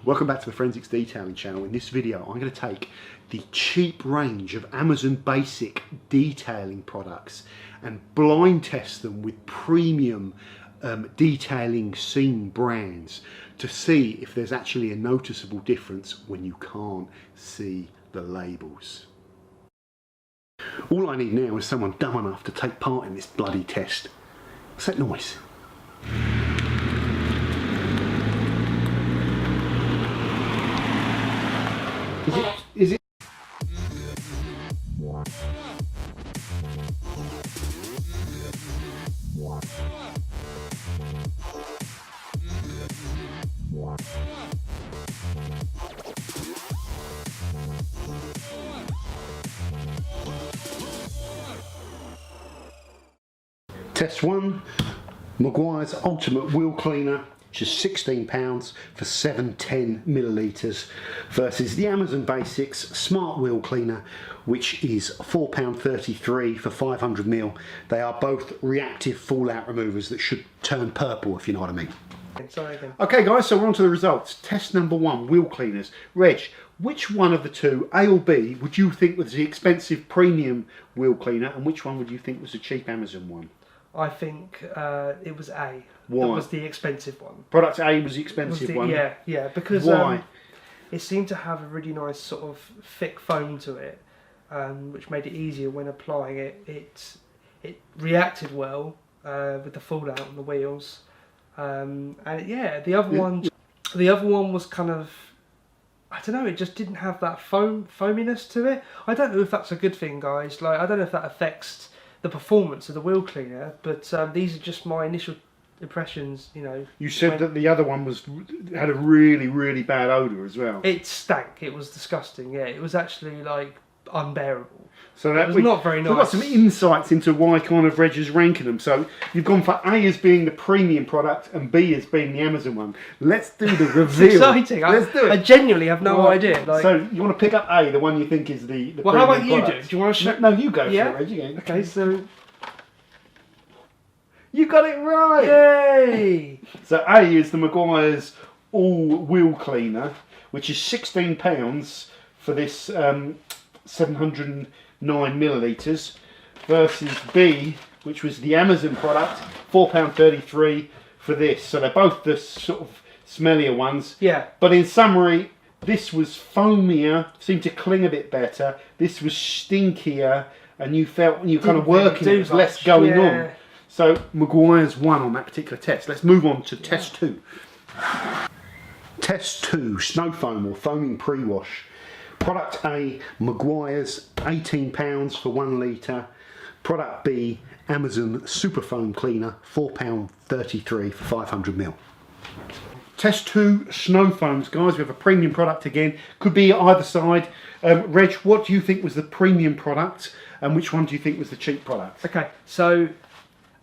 Welcome back to the Forensics Detailing channel. In this video I'm going to take the cheap range of Amazon basic detailing products and blind test them with premium detailing scene brands to see if there's actually a noticeable difference when you can't see the labels. All I need now is someone dumb enough to take part in this bloody test. What's that noise? Is it? Test 1, Meguiars Ultimate Wheel Cleaner, which is £16 for 710 millilitres, versus the Amazon Basics Smart Wheel Cleaner, which is £4.33 for 500 ml. They are both reactive fallout removers that should turn purple, if you know what I mean. Okay guys, so we're on to the results. Test number 1, wheel cleaners. Reg, which one of the two, A or B, would you think was the expensive premium wheel cleaner, and which one would you think was the cheap Amazon one? I think it was A. Why? That was the expensive one. Product A was the expensive one? Yeah, because why? It seemed to have a really nice sort of thick foam to it, which made it easier when applying it. It reacted well with the fallout on the wheels, and yeah, the other one was kind of, I don't know, it just didn't have that foaminess to it. I don't know if that's a good thing, guys. Like, I don't know if that affects the performance of the wheel cleaner, but these are just my initial impressions. You know, you said that the other one had a really bad odour as well. It stank. It was disgusting. Yeah, it was actually like unbearable. So that was not very nice. We've got some insights into why kind of Reg is ranking them. So you've gone for A as being the premium product and B as being the Amazon one. Let's do the reveal. It's exciting. Let's do it. I genuinely have no idea. Like, so you want to pick up A, the one you think is the well, premium how about you product? do you want to show? No, you go for it, Reg. Okay, so you got it right. Yay! So A is the Meguiars All Wheel Cleaner, which is £16 for this 709 millilitres, versus B, which was the Amazon product, £4.33 for this. So they're both the sort of smellier ones. Yeah. But in summary, this was foamier, seemed to cling a bit better. This was stinkier, and you felt when you kind of working, there was less going on. So Meguiars won on that particular test. Let's move on to test 2. Test 2, snow foam or foaming pre-wash. Product A, Meguiars, £18 for 1 litre. Product B, Amazon Super Foam Cleaner, £4.33 for 500 ml. Test 2, snow foams, guys. We have a premium product again. Could be either side. Reg, what do you think was the premium product, and which one do you think was the cheap product? Okay, so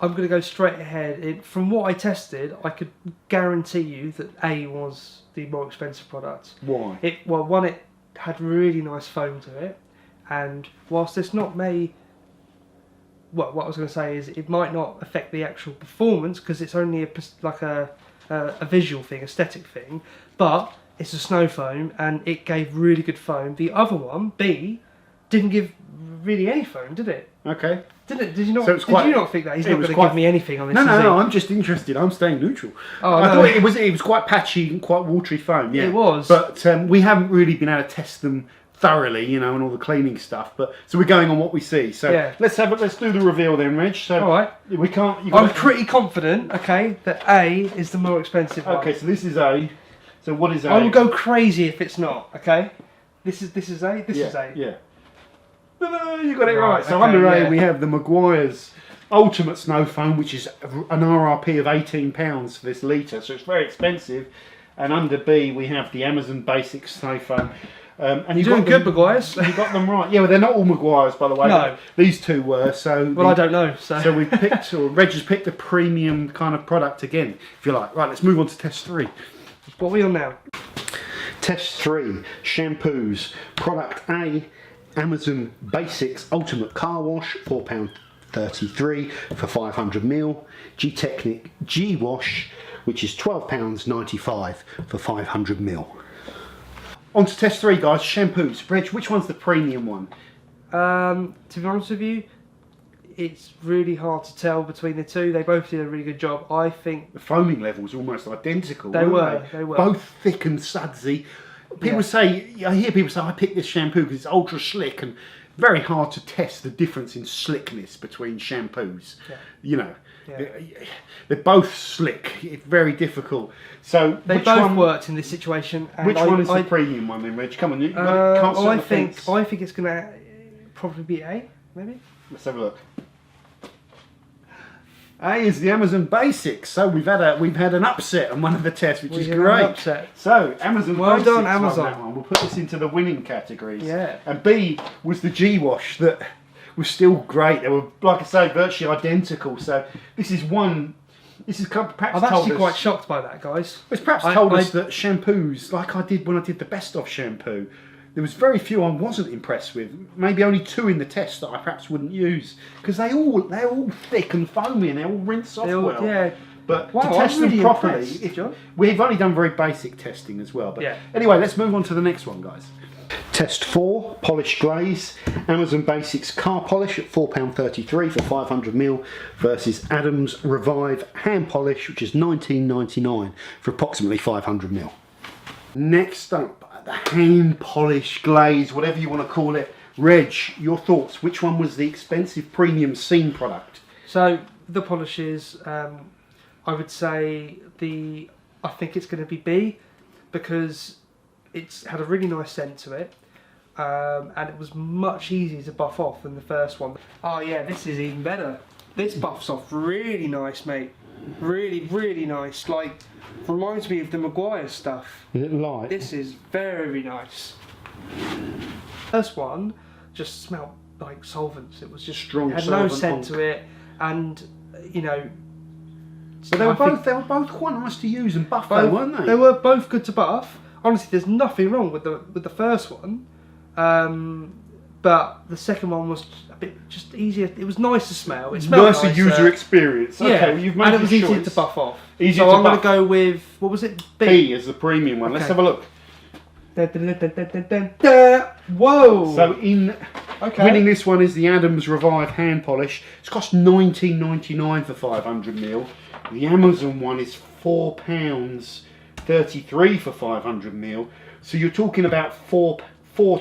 I'm going to go straight ahead. From what I tested, I could guarantee you that A was the more expensive product. Why? Well, one, it had really nice foam to it, and whilst it's not what I was going to say is it might not affect the actual performance because it's only a visual thing, aesthetic thing, but it's a snow foam and it gave really good foam. The other one, B, didn't give really any foam, did it? Okay. Did it? Did you not? So did you not think that he's not going to give me anything on this? No. I'm just interested. I'm staying neutral. Oh, I thought it was quite patchy and quite watery foam. Yeah, it was. But we haven't really been able to test them thoroughly, you know, and all the cleaning stuff. But so we're going on what we see. So yeah. Let's do the reveal then, Reg. So all right. We can't. I'm pretty confident. Okay, that A is the more expensive one. Okay, so this is A. So what is A? I will go crazy if it's not. Okay. This is A. This is A. Yeah. No, you got it right. So under A we have the Meguiars Ultimate Snow Foam, which is an RRP of £18 for this litre, so it's very expensive. And under B we have the Amazon Basic Snow Foam. And you're doing good, Meguiars. You got them right. Yeah, well, they're not all Meguiars, by the way. No. These two were. So well, I don't know. So we picked, or Reg has picked the premium kind of product again, if you like. Right, let's move on to test 3. What are we on now? Test 3, shampoos. Product A, Amazon Basics Ultimate Car Wash, £4.33 for 500 ml. G-Technic G-Wash which is £12.95 for 500ml. On to test 3, guys. Shampoos. Reg, which one's the premium one? To be honest with you, it's really hard to tell between the two. They both did a really good job. I think the foaming levels are almost identical. They were. Both thick and sudsy. People say, I hear people say, I picked this shampoo because it's ultra slick, and very hard to test the difference in slickness between shampoos. Yeah. You know, they're both slick. It's very difficult. So they both worked in this situation. And which one is the premium one then, Reg? Come on, you can't I think it's going to probably be A, maybe. Let's have a look. A is the Amazon Basics. So we've had an upset on one of the tests, which is great. An upset. So Amazon well Basics. Well done, Amazon. That one. We'll put this into the winning categories. Yeah. And B was the G-Wash that was still great. They were, like I say, virtually identical. So this is one. This is perhaps I'm actually quite shocked by that, guys. It's perhaps told us that shampoos, like I did when I did the best of shampoo, there was very few I wasn't impressed with. Maybe only 2 in the test that I perhaps wouldn't use, because they're all thick and foamy and they all rinse off well. Yeah. But wow, to test them properly, John. We've only done very basic testing as well. But anyway, let's move on to the next one, guys. Test 4, Polish Glaze. Amazon Basics Car Polish at £4.33 for 500ml versus Adams Revive Hand Polish, which is £19.99 for approximately 500ml. Next up, the hand polish glaze, whatever you want to call it. Reg, your thoughts? Which one was the expensive premium scene product? So the polishes, I would say I think it's going to be B, because it's had a really nice scent to it, and it was much easier to buff off than the first one. Oh yeah, this is even better. This buffs off really nice, mate. Really, really nice. Like, reminds me of the Meguiars stuff. Is it light? This is very nice. First one just smelled like solvents. It was just strong. Had no scent to it, and you know. But they were both quite nice to use and buff, though, weren't they? They were both good to buff. Honestly, there's nothing wrong with the first one, but the second one was a bit just easier. It was nice to smell. It smelled nicer user experience. Okay, well, you've made and it was easier choice. to buff off. Easier so to I'm buff. going to go with, what was it? B as the premium one. Okay. Let's have a look. Whoa! So winning this one is the Adams Revive Hand Polish. It's cost £19.99 for 500ml. The Amazon one is £4.33 for 500ml. So you're talking about four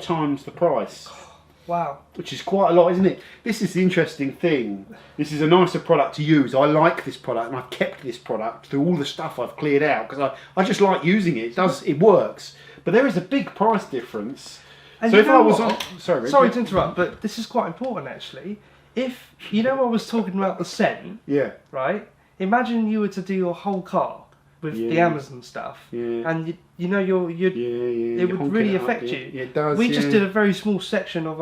times the price. Wow. Which is quite a lot, isn't it? This is the interesting thing. This is a nicer product to use. I like this product, and I've kept this product through all the stuff I've cleared out, because I just like using it. It works. But there is a big price difference. And so if I was sorry to interrupt, but this is quite important actually. If you know, I was talking about the scent. Yeah. Right. Imagine you were to do your whole car with the Amazon stuff, and it would really affect you. Yeah, it does. We just did a very small section of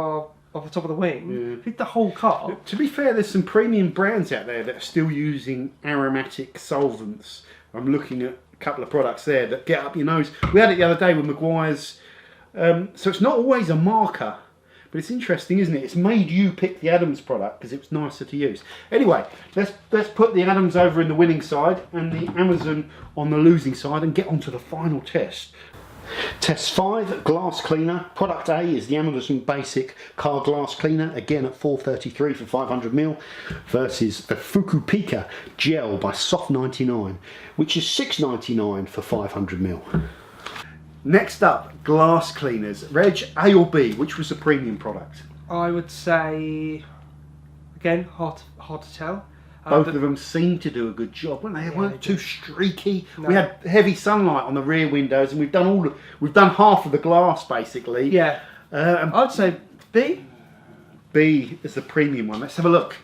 the top of the wing. Did the whole car. To be fair, there's some premium brands out there that are still using aromatic solvents. I'm looking at a couple of products there that get up your nose. We had it the other day with Meguiars. So it's not always a marker, but it's interesting, isn't it? It's made you pick the Adams product because it was nicer to use. Anyway, let's put the Adams over in the winning side and the Amazon on the losing side and get on to the final test. Test 5, glass cleaner. Product A is the Amazon Basic Car Glass Cleaner, again at $4.33 for 500ml, versus the Fukupika Gel by Soft99, which is $6.99 for 500ml. Next up, glass cleaners. Reg, A or B, which was the premium product? I would say, again, hard to tell. Both of them seemed to do a good job, weren't they? They weren't too streaky. No. We had heavy sunlight on the rear windows, and we've done half of the glass basically. Yeah. I'd say B. B is the premium one. Let's have a look.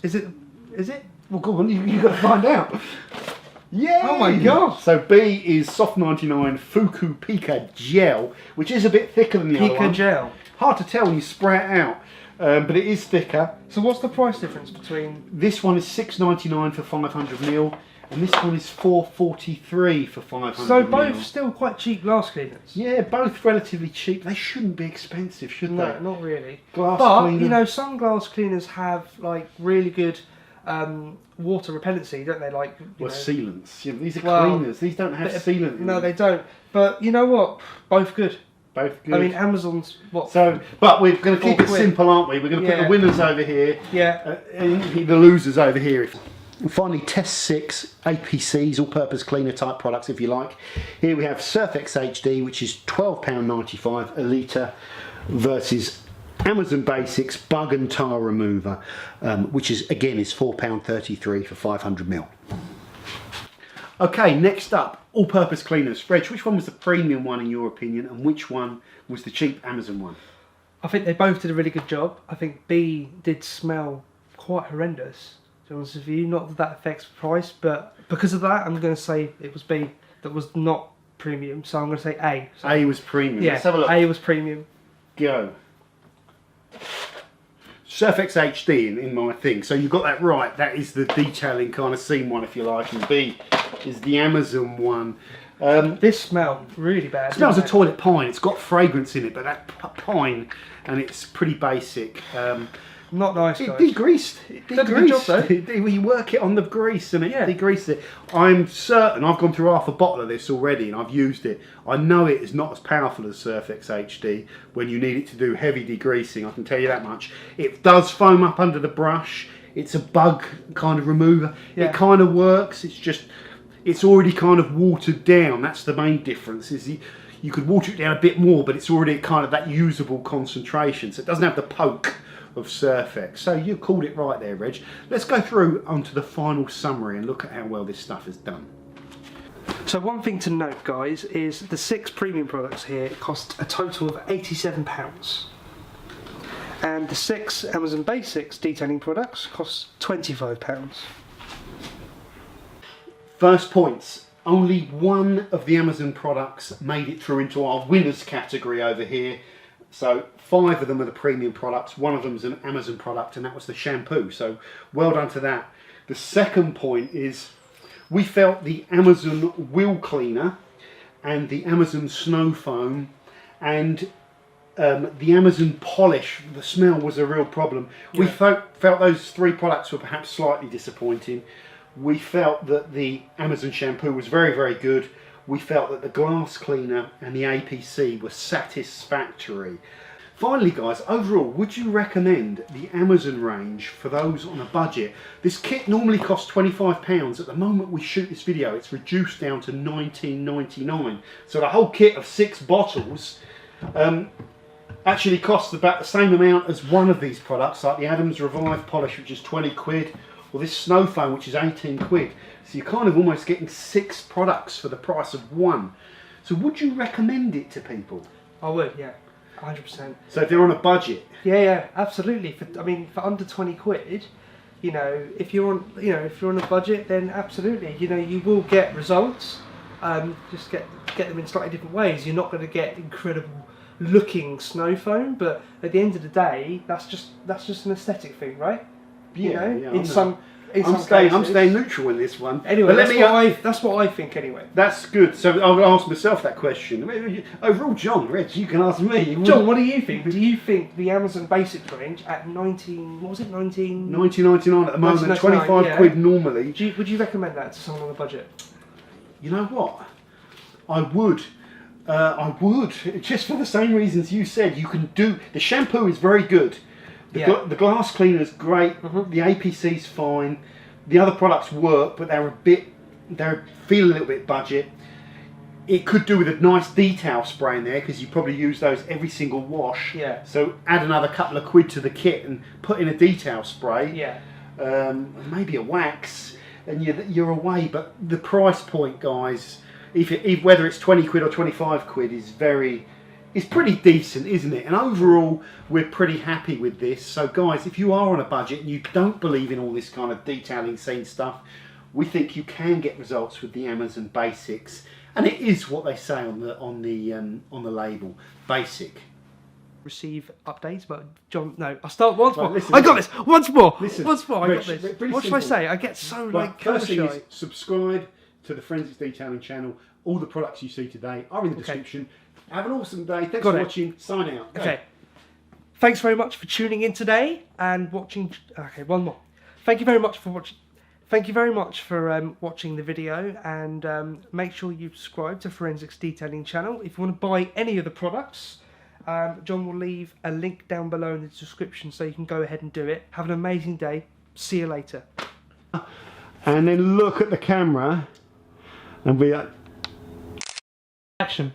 Is it? Well, go on. You've got to find out. Yeah. Oh my god. So B is Soft99 Fukupika Gel, which is a bit thicker than the other one. Pika Gel. Hard to tell when you spray it out. But it is thicker. So what's the price difference between? This one is $6.99 for 500ml, and this one is $4.43 for 500ml. So both still quite cheap glass cleaners. Yeah, both relatively cheap. They shouldn't be expensive, should they? No, not really. Glass but cleaner. You know, some glass cleaners have like really good water repellency, don't they? Like, Well, know. sealants. Yeah, these are Well, cleaners. These don't have sealant in No, them. they don't. But you know what? Both good. Both good. I mean, Amazon's what? So, but we're going to keep it £4. simple, aren't we? We're going to put the winners over here, Yeah. and the losers over here. And finally, Test 6 APCs, all-purpose cleaner type products, if you like. Here we have Surfex HD, which is £12.95 a litre, versus Amazon Basics Bug and Tyre Remover, which is again is £4.33 for 500ml. Okay, next up, all-purpose cleaners. Reg, which one was the premium one in your opinion, and which one was the cheap Amazon one? I think they both did a really good job. I think B did smell quite horrendous, to be honest with you. Not that that affects price, but because of that, I'm going to say it was B that was not premium. So I'm going to say A. So, A was premium. yeah, Let's have a look. A was premium. Go. Surfex HD in my thing. So you got that right. That is the detailing kind of scene one, if you like, and B is the Amazon one. This smelled really bad. It smells of didn't toilet pine. It's got fragrance in it, but that pine, and it's pretty basic. Not nice, It guys. degreased. It Did a good job, degreased. though. You work it on the grease and it degreased it. I'm certain, I've gone through half a bottle of this already and I've used it. I know it is not as powerful as Surfex HD when you need it to do heavy degreasing, I can tell you that much. It does foam up under the brush. It's a bug kind of remover. Yeah. It kind of works. It's just, it's already kind of watered down. That's the main difference. Is you could water it down a bit more, but it's already kind of that usable concentration. So it doesn't have the poke of Surfex. So you called it right there, Reg. Let's go through onto the final summary and look at how well this stuff is done. So one thing to note, guys, is the 6 premium products here cost a total of £87. And the 6 Amazon Basics detailing products cost £25. First points. Only one of the Amazon products made it through into our winners category over here. So 5 of them are the premium products, one of them is an Amazon product, and that was the shampoo. So well done to that. The second point is we felt the Amazon wheel cleaner and the Amazon snow foam and the Amazon polish, the smell was a real problem. Yeah. We felt those 3 products were perhaps slightly disappointing. We felt that the Amazon shampoo was very, very good. We felt that the glass cleaner and the APC were satisfactory. Finally, guys, overall, would you recommend the Amazon range for those on a budget? This kit normally costs £25. At the moment we shoot this video, it's reduced down to $19.99. So the whole kit of 6 bottles actually costs about the same amount as one of these products, like the Adams Revive Polish, which is 20 quid, or this Snow Foam, which is 18 quid. So you're kind of almost getting 6 products for the price of 1. So would you recommend it to people? I would, yeah, 100%. So if they're on a budget? Yeah, absolutely. For under 20 quid, you know, if you're on a budget, then absolutely, you know, you will get results. Just get them in slightly different ways. You're not going to get incredible looking snow foam, but at the end of the day, that's just an aesthetic thing, right? You know, I'm staying neutral in this one. Anyway, that's what I think anyway. That's good. So I'll ask myself that question. Overall, John, Reg, you can ask me. John, what do you think? Do you think the Amazon Basics range at $19.99 at the moment, 25 quid normally? Would you recommend that to someone on a budget? You know what? I would. Just for the same reasons you said. You can do the shampoo is very good. The glass cleaner is great. The APC's fine. The other products work, but they feel a little bit budget. It could do with a nice detail spray in there because you probably use those every single wash. Yeah. So add another couple of quid to the kit and put in a detail spray. Yeah. Maybe a wax, and you're away. But the price point, guys, whether it's 20 quid or 25 quid, is pretty decent, isn't it? And overall, we're pretty happy with this. So guys, if you are on a budget and you don't believe in all this kind of detailing scene stuff, we think you can get results with the Amazon Basics. And it is what they say on the label, basic. Receive updates, but John, no, I'll start once more. Listen, I got this. Once more. Listen, once more. I got Rich, this. really What should I say? I get so First thing shy. is subscribe to the Forensics Detailing channel. All the products you see today are in the description. Have an awesome day. Thanks for watching. Sign out. Okay. Thanks very much for tuning in today and watching. Okay, one more. thank you very much for watching. Thank you very much for watching the video, and make sure you subscribe to Forensics Detailing channel. If you want to buy any of the products, John will leave a link down below in the description so you can go ahead and do it. Have an amazing day. See you later. And then look at the camera and be like, Action.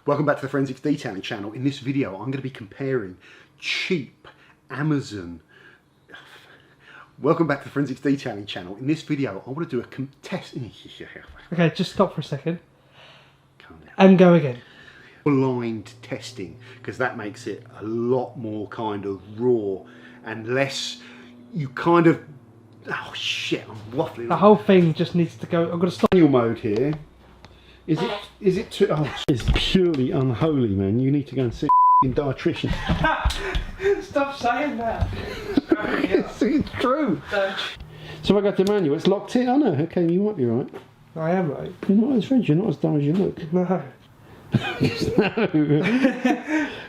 welcome back to the Forensics Detailing channel. In this video, I'm going to be comparing cheap Amazon. Welcome back to the Forensics Detailing channel. In this video, I want to do a test. Okay, just stop for a second. Calm down. And go again. Aligned testing, because that makes it a lot more kind of raw and less, you kind of, oh shit, I'm waffling. The whole thing just needs to go. I've got to stop. Manual mode here. Is it too, oh, it's purely unholy, man. You need to go and see a dietitian. Stop saying that. It's true. So I got the manual, it's locked in. I know, okay, you might be right. I am right. You're not as red, you're not as dumb as you look. No. No.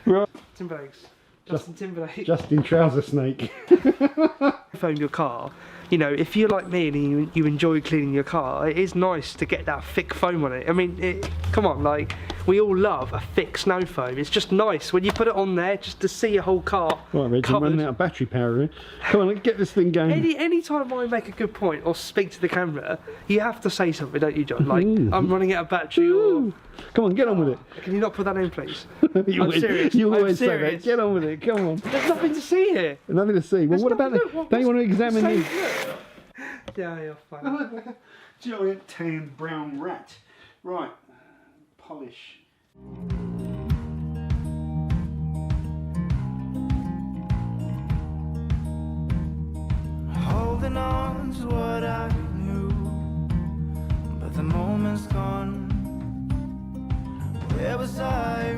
Right. Timberlake's. Justin Timberlake. Justin Trouser Snake. Foam your car. You know, if you're like me and you enjoy cleaning your car, it is nice to get that thick foam on it. I mean, come on, like, we all love a thick snow foam. It's just nice when you put it on there just to see your whole car Right, Reg, I'm running out of battery power here. Come on, let's get this thing going. Any time I make a good point or speak to the camera, you have to say something, don't you, John? Like, I'm running out of battery or... Come on, get on with it. Can you not put that in, please? I'm serious. You I'm always say that. serious. Get on with it, come on. There's nothing to see here. Nothing to see. Well, what about the... Don't you want to examine Say, these? look. Yeah, you're fine. Giant tan brown rat. Right, polish. Holding on to what I knew, but the moment's gone. Where was I